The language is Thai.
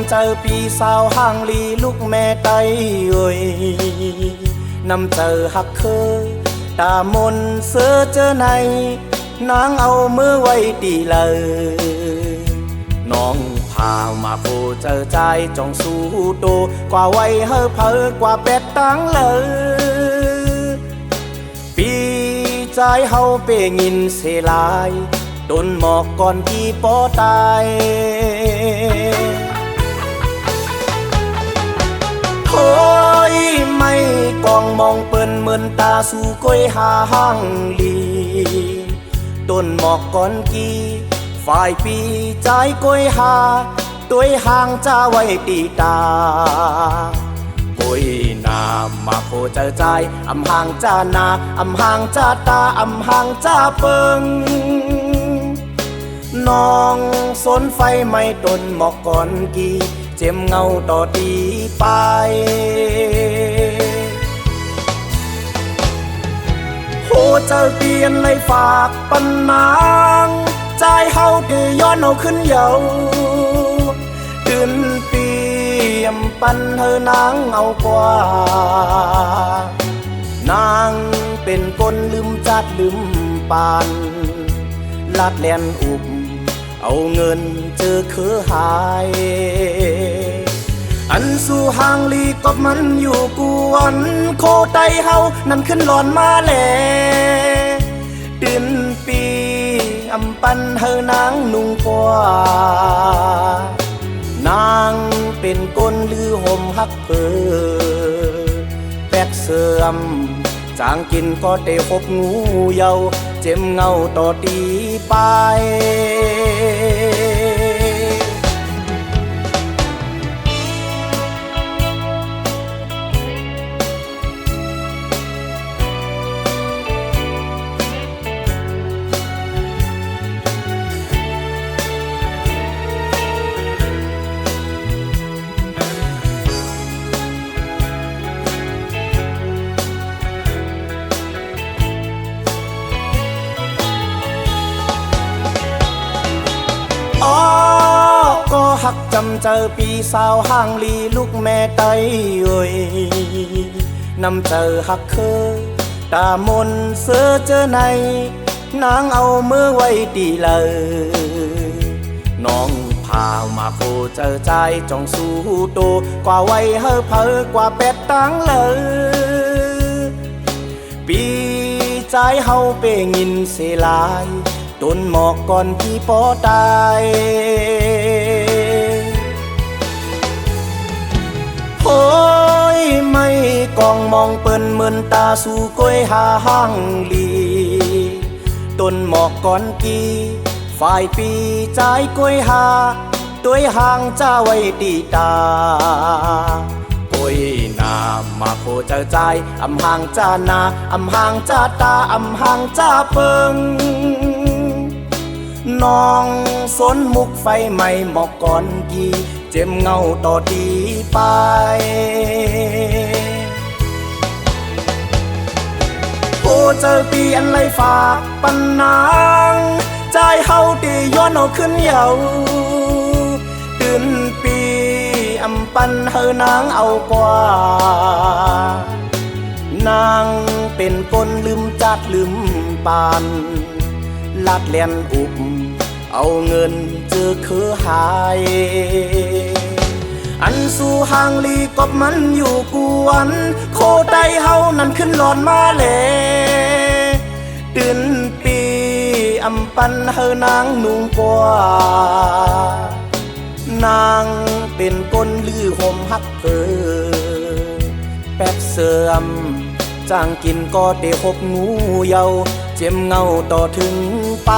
ำเจอปีสาวห่างลีลูกแม่ไตเอ้ยนำเจอหักเคยตามนเสือเจอในนางเอามือไว้ตีเลยน้องพามาโคเจอใจจองสู้โตกว่าไว้เฮอเพอกว่าเป็ดตั้งเลยปีใจเฮาเปงินเสลายต้นหมอกก่อนที่ปอตายโอ้ยไม่กองมองเปิ้นเหมือนตาสู่ก้อยหาห้างลีต้นหมอกก่อนกี่ฝ่ายปีใจก้อยหาตัวห่างจะไว้ตีตาก้อยนามาโคเจอใจอำห่างจานาอำห่างจาตาอำห่างจาเปิงน้องสนไฟไม่ต้นหมอกก่อนกี่เจ็มเงาต่อตีไปโหเจอเปลี่ยนเลยฝากปันนางใจเฮาที่ย้อนเอาขึ้นเยาตื่นเปียมปันเธอนางเอากว่านางเป็นคนลืมจัดลืมปานลาดแลนอุบเอาเงินเจอคือหายอันสู่ห่างลีก็มันอยู่กวนโคไตเฮานั่นขึ้นหลอนมาแลตื่นปีอำปันเฮอนางนุ่งกว่านางเป็นก้นลือห่มฮักเพอแปกเสื่อมจางกินก็ได้พบงูเยาเจ็มเงาต่อตีไปก็หักจำเจอปีสาวห่างลีลูกแม่ไตเอ้ยนำเจอหักเคยตามนเสือเจอในนางเอามือไว้ตีเลยน้องพามาโคเจอใจจองสู้โตกว่าไว้เฮอเพอกว่าเป็ดตั้งเลยปีใจเฮาเปงินเสลายต้นหมอกก่อนที่ปอตายโอ้ยไม่กองมองเปิ้นเหมือนตาสู่ก้อยหาห้างลีต้นหมอกก่อนกี่ฝ่ายปีใจก้อยหาตัวห่างจะไว้ตีตาก้อยนามาโคเจอใจอำห่างจานาอำห่างจาตาอำห่างจาเปิงน้องสนมุกไฟไหม้หมอกก่อนกี่เจ็มเงาต่อตีไปโอ้เจอเปลี่ยนเลยฝากปันนางใจเฮาที่ย้อนเอาขึ้นเยาตื่นปีอำปันเฮอนางเอากว่านางเป็นคนลืมจัดลืมปานลาดแลนอุบเอาเงินเจอคือหายอันสู่ห่างลีก็มันอยู่กวนโคไตเฮานั่นขึ้นหลอนมาแลตื่นปีอำปันเฮอนางนุ่งกว่านางเป็นก้นลือห่มฮักเพอแป๊บเสื่อมจางกินก็ได้พบงูเยาเจ็มเงาต่อถึงไป